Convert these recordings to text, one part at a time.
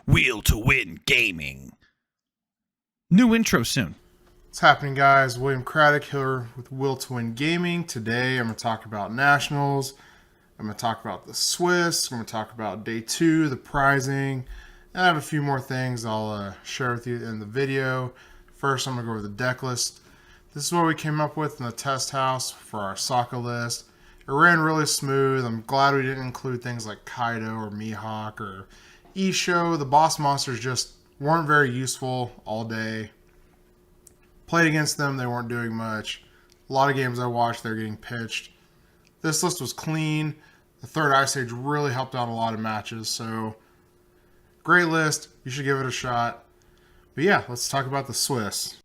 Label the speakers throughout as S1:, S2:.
S1: Wheel to Win Gaming. New intro soon.
S2: What's happening, guys? William Craddock here with Will to Win Gaming. Today I'm going to talk about Nationals. I'm going to talk about the Swiss. I'm going to talk about day 2, the prizing. And I have a few more things I'll share with you in the video. First, I'm going to go over the deck list. This is what we came up with in the test house for our Sokka list. It ran really smooth. I'm glad we didn't include things like Kaido or Mihawk or Isho. The boss monsters just weren't very useful all day. Played against them, they weren't doing much. A lot of games I watched, they're getting pitched. This list was clean. The third Ice Age really helped out a lot of matches. So, great list. You should give it a shot. But yeah, let's talk about the Swiss.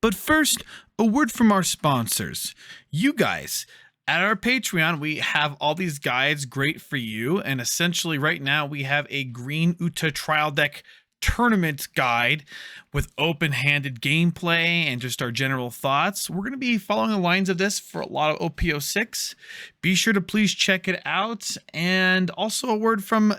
S1: But first, a word from our sponsors. You guys, at our Patreon, we have all these guides great for you. And essentially right now we have a Green Uta trial deck tournament guide with open-handed gameplay and just our general thoughts. We're going to be following the lines of this for a lot of OP06. Be sure to please check it out. And also a word from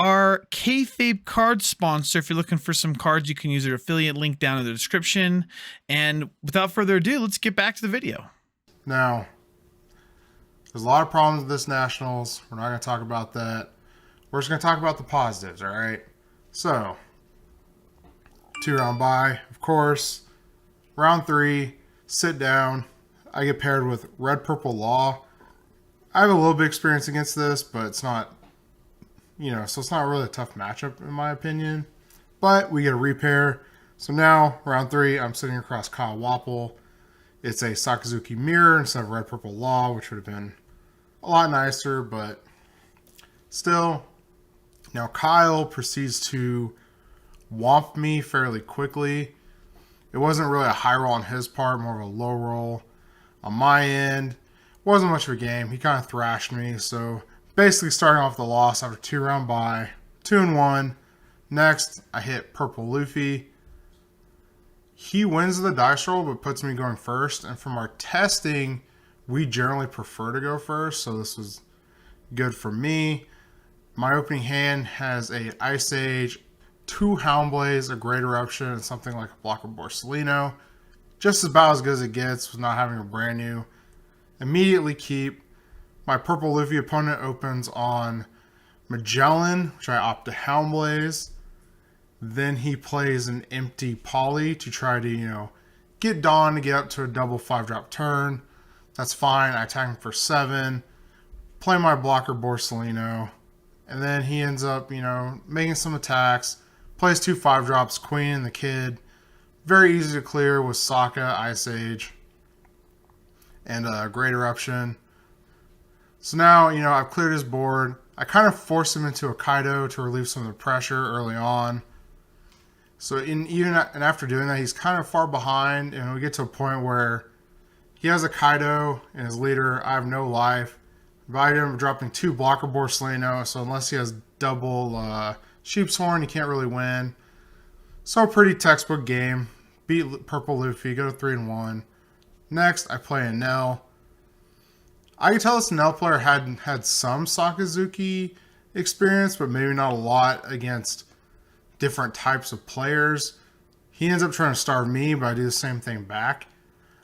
S1: our Kayfabe card sponsor. If you're looking for some cards, you can use their affiliate link down in the description. And without further ado, let's get back to the video.
S2: Now, there's a lot of problems with this Nationals. We're not going to talk about that. We're just going to talk about the positives, all right? So, 2-round bye, of course. Round 3, sit down. I get paired with Red Purple Law. I have a little bit of experience against this, but it's not, so it's not really a tough matchup in my opinion. But we get a repair. So now, round 3, I'm sitting across Kyle Wapple. It's a Sakazuki Mirror instead of Red Purple Law, which would have been a lot nicer, but still. Now Kyle proceeds to womp me fairly quickly. It wasn't really a high roll on his part, more of a low roll on my end. Wasn't much of a game. He kind of thrashed me, so basically starting off the loss after 2-round bye, 2-1. Next, I hit Purple Luffy. He wins the dice roll, but puts me going first. And from our testing, we generally prefer to go first, so this was good for me. My opening hand has a Ice Age, 2 Houndblaze, a Great Eruption, and something like a Blocker Borsalino. Just about as good as it gets with not having a brand new. Immediately keep. My Purple Luffy opponent opens on Magellan, which I opt to Houndblaze. Then he plays an empty Poly to try to, get Dawn to get up to a double 5-drop turn. That's fine. I attack him for 7. Play my Blocker Borsalino. And then he ends up, making some attacks. Plays 2 5-drops, Queen and the Kid. Very easy to clear with Sokka, Ice Age, and Great Eruption. So now, I've cleared his board. I kind of forced him into a Kaido to relieve some of the pressure early on. So after doing that, he's kind of far behind, and we get to a point where he has a Kaido in his leader. I have no life. I ended up dropping 2 Blocker Borsalino, so unless he has double Sheep's Horn, he can't really win. So a pretty textbook game. Beat Purple Luffy, go to 3-1. Next, I play a Nell. I can tell this Nell player had some Sakazuki experience, but maybe not a lot against different types of players. He ends up trying to starve me, but I do the same thing back.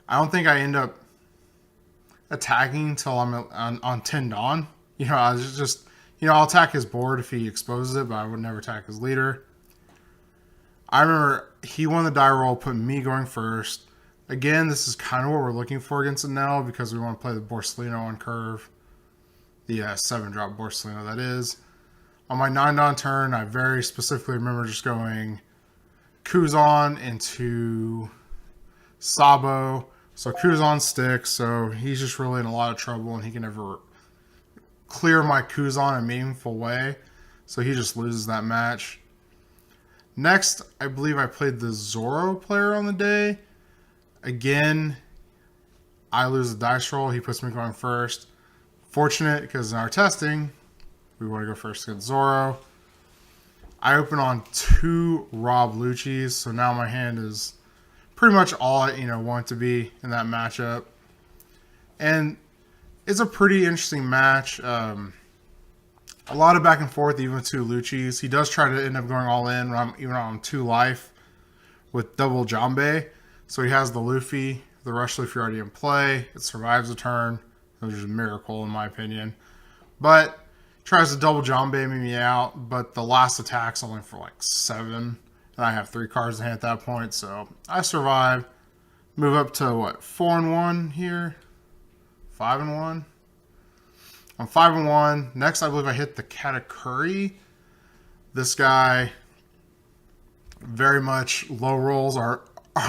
S2: I don't think I end up attacking until I'm on 10 Dawn. I was just, I'll attack his board if he exposes it, but I would never attack his leader. I remember he won the die roll, put me going first. Again, this is kind of what we're looking for against a Nell because we want to play the Borsalino on curve. The 7-drop Borsalino, that is. On my 9 Dawn turn, I very specifically remember just going Kuzan into Sabo. So Kuzan sticks, so he's just really in a lot of trouble, and he can never clear my Kuzan in a meaningful way. So he just loses that match. Next, I believe I played the Zoro player on the day. Again, I lose the dice roll. He puts me going first. Fortunate, because in our testing, we want to go first against Zoro. I open on 2 Rob Lucci's, so now my hand is pretty much all I want to be in that matchup. And it's a pretty interesting match. A lot of back and forth, even with two Luchis. He does try to end up going all in when I'm even on 2 life with double Jambe. So he has the Luffy, the Rush Luffy already in play. It survives the turn, which is a miracle in my opinion. But tries to double Jambe me out, but the last attack's only for like 7. And I have 3 cards in hand at that point, so I survive. Move up to what, 4-1 here? 5-1? I'm 5-1. Next, I believe I hit the Katakuri. This guy very much low rolls our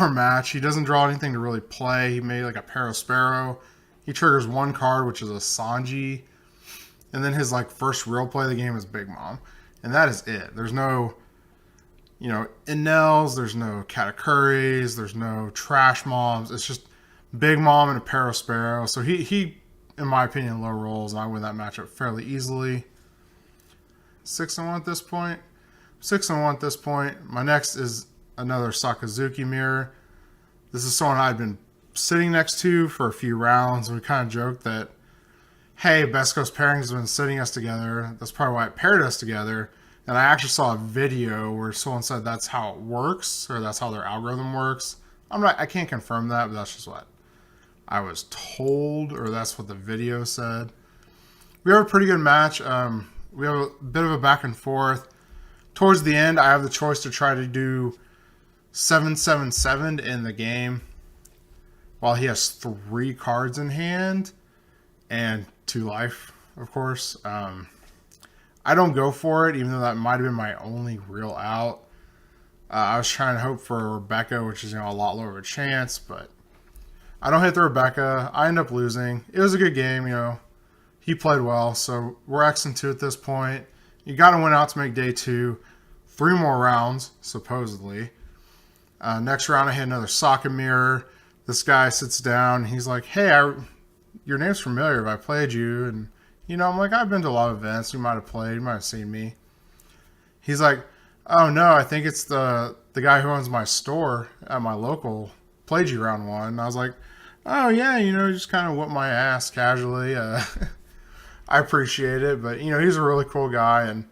S2: match. He doesn't draw anything to really play. He made like a Parasparrow. He triggers 1 card, which is a Sanji. And then his like first real play of the game is Big Mom. And that is it. There's no, Inels, there's no Katakuris, there's no Trash Moms. It's just Big Mom and a Parasparrow. So he in my opinion, low rolls, and I win that matchup fairly easily. 6-1 at this point. 6-1 at this point. My next is another Sakazuki mirror. This is someone I'd been sitting next to for a few rounds, and we kind of joked that, hey, Best Coast Pairings has been sitting us together. That's probably why it paired us together. And I actually saw a video where someone said that's how it works, or that's how their algorithm works. I can't confirm that, but that's just what I was told, or that's what the video said. We have a pretty good match. We have a bit of a back and forth. Towards the end, I have the choice to try to do 7-7-7 in the game while he has 3 cards in hand and 2 life, of course. I don't go for it, even though that might have been my only real out. I was trying to hope for Rebecca, which is a lot lower of a chance, but I don't hit the Rebecca. I end up losing. It was a good game, He played well, so we're X-2 at this point. You got to win out to make day 2. 3 more rounds, supposedly. Next round, I hit another socket mirror. This guy sits down. He's like, hey, your name's familiar. If I played you. And, I'm like, I've been to a lot of events. You might have played. You might have seen me. He's like, oh, no, I think it's the guy who owns my store at my local played you round 1. And I was like, oh, yeah, just kind of whipped my ass casually. I appreciate it. But, he's a really cool guy. And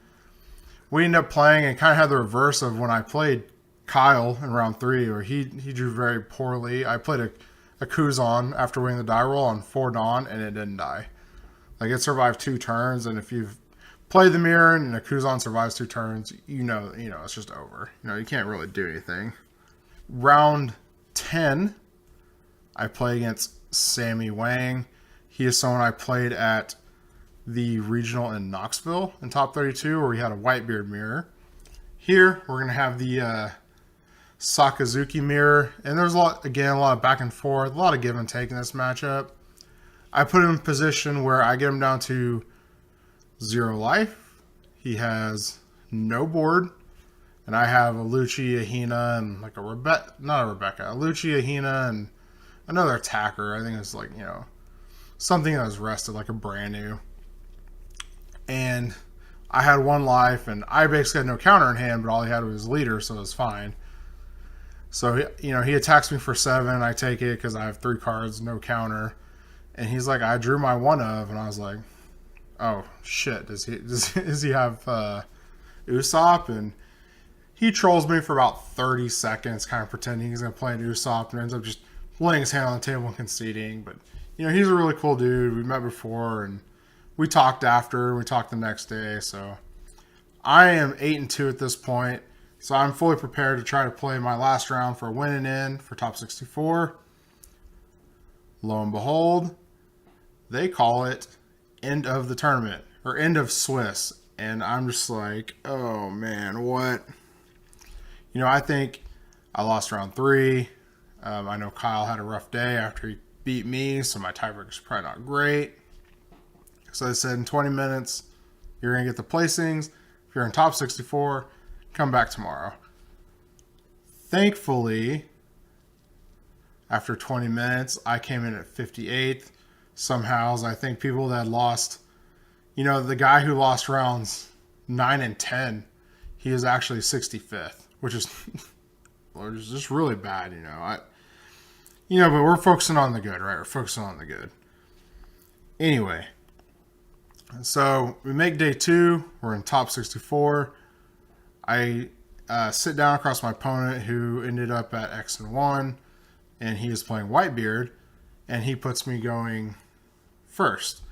S2: we ended up playing and kind of had the reverse of when I played Kyle in round 3, where he drew very poorly. I played a Kuzan after winning the die roll on 4 Dawn, and it didn't die. Like, it survived 2 turns, and if you've played the mirror and a Kuzan survives 2 turns, it's just over. You can't really do anything. Round 10, I play against Sammy Wang. He is someone I played at the regional in Knoxville in top 32, where we had a Whitebeard mirror. Here, we're going to have the Sakazuki mirror, and there's a lot of back and forth, a lot of give and take in this matchup. I put him in a position where I get him down to 0 life. He has no board, and I have a Lucci, a Hina, and like a Lucci, a Hina, and another attacker. I think it's like, something that was rested, like a brand new. And I had 1 life, and I basically had no counter in hand, but all he had was his leader, so it was fine. So, he attacks me for 7, I take it because I have 3 cards, no counter. And he's like, I drew my 1 of, and I was like, oh, shit, does he have Usopp? And he trolls me for about 30 seconds, kind of pretending he's going to play an Usopp, and ends up just laying his hand on the table and conceding. But, he's a really cool dude. We met before, and we talked after. We talked the next day. So I am 8-2 at this point. So I'm fully prepared to try to play my last round for a win and in for top 64. Lo and behold, they call it end of the tournament, or end of Swiss. And I'm just like, oh man, what? I think I lost round 3. I know Kyle had a rough day after he beat me, so my tiebreaker's probably not great. So I said in 20 minutes, you're going to get the placings. If you're in top 64, come back tomorrow. Thankfully, after 20 minutes, I came in at 58th. Somehow, I think people that lost, the guy who lost rounds 9 and 10, he is actually 65th, which is just really bad, but we're focusing on the good, right? We're focusing on the good. Anyway, So we make day 2. We're in top 64. I sit down across my opponent, who ended up at X and 1, and he is playing Whitebeard, and he puts me going first,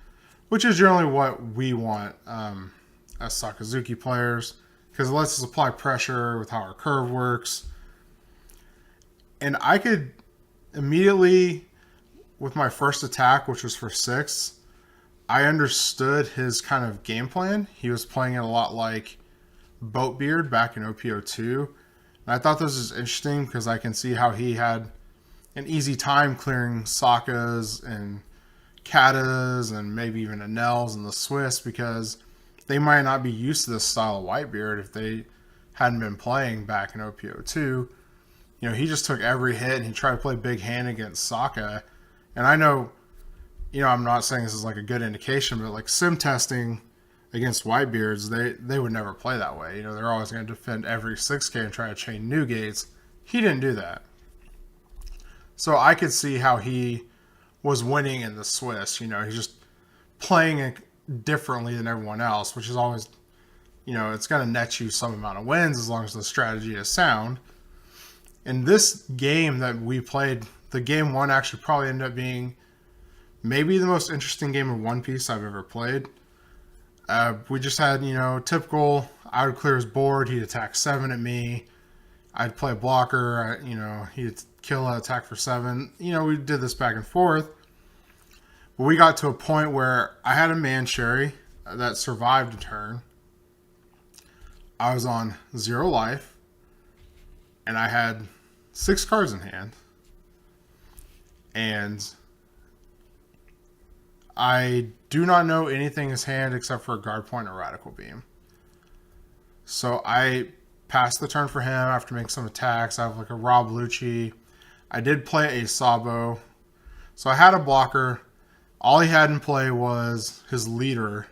S2: which is generally what we want as Sakazuki players, because it lets us apply pressure with how our curve works. And I could immediately, with my first attack, which was for 6, I understood his kind of game plan. He was playing it a lot like Boatbeard back in OPO2. And I thought this was interesting because I can see how he had an easy time clearing Sakas and Katas and maybe even Anels and the Swiss, because they might not be used to this style of Whitebeard if they hadn't been playing back in OPO2. You know, he just took every hit and he tried to play big hand against Saka. And I know, you know, I'm not saying this is like a good indication, but like sim testing against Whitebeards, they would never play that way. You know, they're always going to defend every 6K and try to chain new gates. He didn't do that. So I could see how he was winning in the Swiss. You know, he's just playing it differently than everyone else, which is always, you know, it's going to net you some amount of wins as long as the strategy is sound. In this game that we played, the game 1 actually probably ended up being maybe the most interesting game of One Piece I've ever played. We just had, you know, typical, I would clear his board, he'd attack 7 at me, I'd play a blocker, you know, he'd kill an attack for 7. You know, we did this back and forth. But we got to a point where I had a Man-Sherry that survived a turn. I was on 0 life, and I had 6 cards in hand. And I do not know anything in his hand except for a guard point and a radical beam. So I passed the turn for him after making some attacks. I have like a Rob Lucci. I did play a Sabo. So I had a blocker. All he had in play was his leader.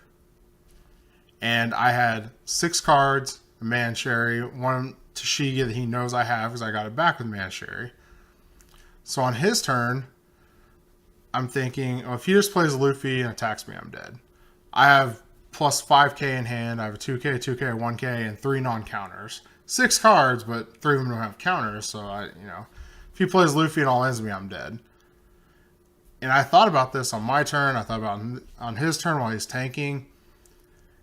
S2: And I had 6 cards, a Man-Sherry, one Tashigi that he knows I have because I got it back with Man-Sherry. So on his turn, I'm thinking, oh, if he just plays Luffy and attacks me, I'm dead. I have plus 5k in hand. I have a 2k, 2k, 1k, and 3 non-counters. 6 cards, but 3 of them don't have counters. So if he plays Luffy and all ends me, I'm dead. And I thought about this on my turn. I thought about on his turn while he's tanking.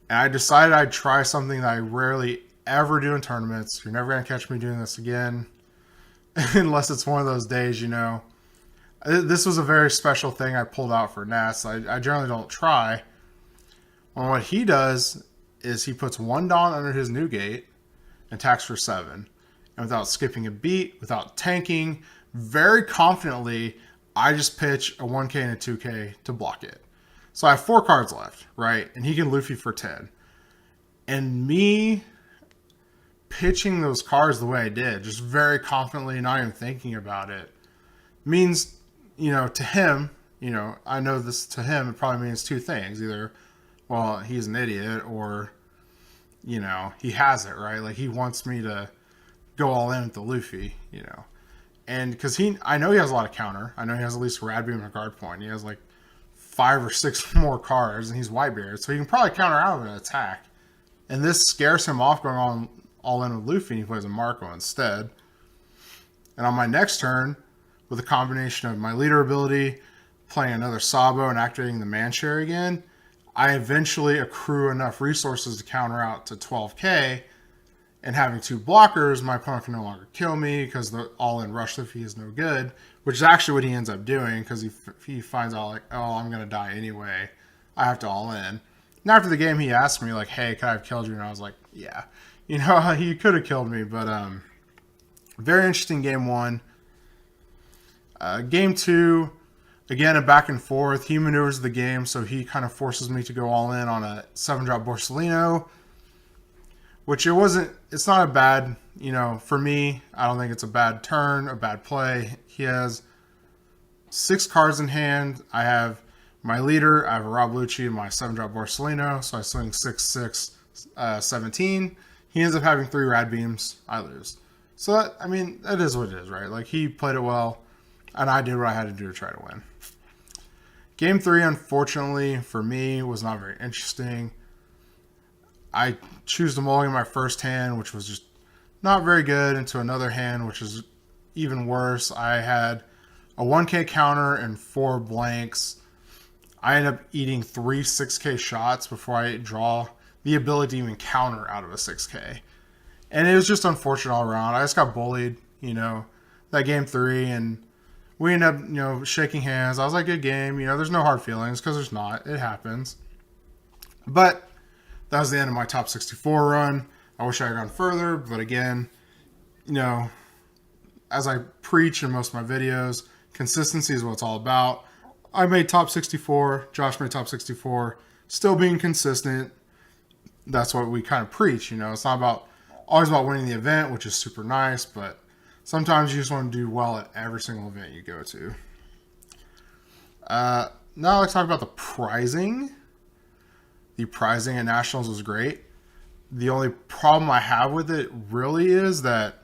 S2: And I decided I'd try something that I rarely ever do in tournaments. You're never going to catch me doing this again. Unless it's one of those days, you know. This was a very special thing I pulled out for Nats. I generally don't try. Well, what he does is he puts 1 Dawn under his new gate and attacks for 7. And without skipping a beat, without tanking, very confidently, I just pitch a 1k and a 2k to block it. So I have 4 cards left, right? And he can Luffy for 10. And me pitching those cards the way I did, just very confidently, not even thinking about it, means, to him, I know this to him, it probably means 2 things. Either, well, he's an idiot, or, he has it, right? Like, he wants me to go all in with the Luffy, And because I know he has a lot of counter. I know he has at least Rad Beam and a guard point. He has like 5 or 6 more cards, and he's Whitebeard. So he can probably counter out of an attack. And this scares him off going on all in with Luffy, and he plays a Marco instead. And on my next turn, with a combination of my leader ability, playing another Sabo, and activating the Man-Share again, I eventually accrue enough resources to counter out to 12k. And having 2 blockers, my opponent can no longer kill me because the all-in rush Luffy is no good, which is actually what he ends up doing because he finds out, like, oh, I'm going to die anyway. I have to all-in. And after the game, he asked me, like, hey, could I have killed you? And I was like, yeah. He could have killed me, but very interesting game 1. Game 2, again, a back and forth. He maneuvers the game, so he kind of forces me to go all in on a 7-drop Borsellino, which it's not a bad, for me, I don't think it's a bad turn, a bad play. He has 6 cards in hand. I have my leader, I have a Rob Lucci, and my 7-drop Borsellino, so I swing 6, 6, 17. He ends up having 3 Rad Beams. I lose. So, that is what it is, right? Like, he played it well, and I did what I had to do to try to win. Game 3, unfortunately, for me, was not very interesting. I choose to mulligan my first hand, which was just not very good, into another hand, which is even worse. I had a 1K counter and 4 blanks. I end up eating 3 6K shots before I draw the ability to even counter out of a 6K. And it was just unfortunate all around. I just got bullied, that game 3, and we ended up, shaking hands. I was like, good game. There's no hard feelings because there's not. It happens. But that was the end of my top 64 run. I wish I had gone further, but again, as I preach in most of my videos, consistency is what it's all about. I made top 64. Josh made top 64. Still being consistent. That's what we kind of preach. It's not always about winning the event, which is super nice, but sometimes you just want to do well at every single event you go to. Now let's talk about the prizing. The prizing at Nationals was great. The only problem I have with it really is that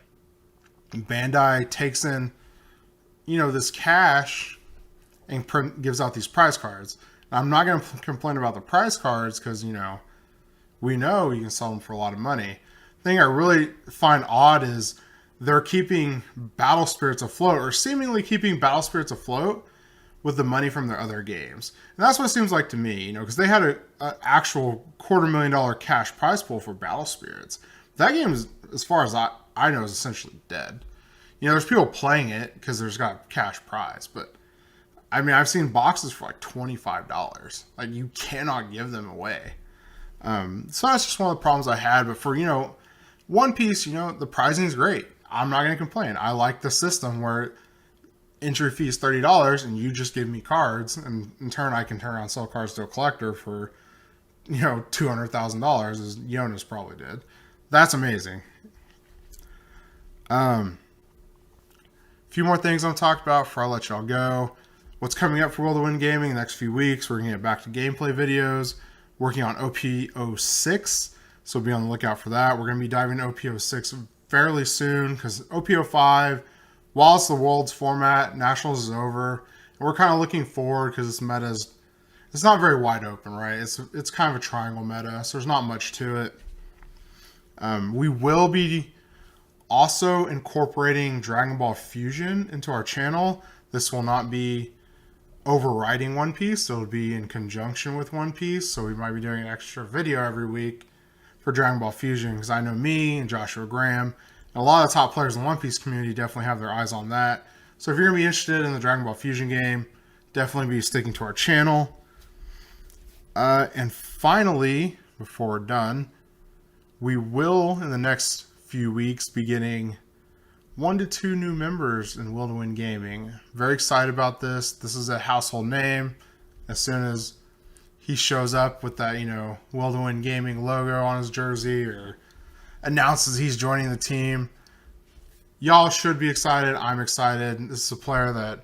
S2: Bandai takes in, this cash and gives out these prize cards. Now, I'm not going to complain about the prize cards because, we know you can sell them for a lot of money. The thing I really find odd is they're keeping Battle Spirits afloat, or seemingly keeping Battle Spirits afloat, with the money from their other games. And that's what it seems like to me, because they had an actual $250,000 cash prize pool for Battle Spirits. That game is, as far as I know, is essentially dead. There's people playing it because there's got cash prize, but I mean, I've seen boxes for like $25. Like, you cannot give them away. So that's just one of the problems I had. But for, One Piece, the prizing is great. I'm not going to complain. I like the system where entry fee is $30 and you just give me cards, and in turn I can turn around and sell cards to a collector for $200,000, as Jonas probably did. That's amazing. Few more things I'm talking about before I let y'all go. What's coming up for WilltoWILL Gaming the next few weeks? We're gonna get back to gameplay videos, working on OP06, so be on the lookout for that. We're gonna be diving into OP06 fairly soon because OP05, while it's the Worlds format, Nationals is over, and we're kind of looking forward because this meta it's not very wide open, right? It's kind of a triangle meta, so there's not much to it. We will be also incorporating Dragon Ball Fusion into our channel. This will not be overriding One Piece, so it'll be in conjunction with One Piece. So we might be doing an extra video every week for Dragon Ball Fusion, because I know me and Joshua Graham and a lot of the top players in the One Piece community definitely have their eyes on that. So if you're going to be interested in the Dragon Ball Fusion game, definitely be sticking to our channel. And finally, before we're done, we will, in the next few weeks, be getting 1 to 2 new members in WilltoWILL Gaming. Very excited about this. This is a household name. As soon as he shows up with that, WilltoWILL Gaming logo on his jersey, or announces he's joining the team, y'all should be excited. I'm excited. This is a player that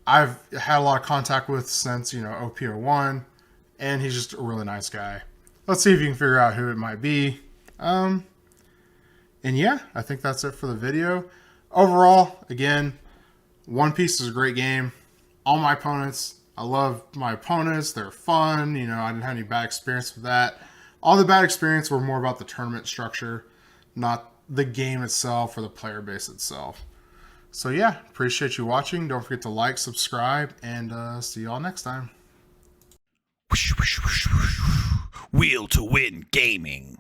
S2: I've had a lot of contact with since, OP01, and he's just a really nice guy. Let's see if you can figure out who it might be. And yeah, I think that's it for the video. Overall, again, One Piece is a great game. All my opponents, I love my opponents. They're fun. I didn't have any bad experience with that. All the bad experience were more about the tournament structure, not the game itself or the player base itself. So yeah, appreciate you watching. Don't forget to like, subscribe, and see y'all next time.
S1: WilltoWILL Gaming.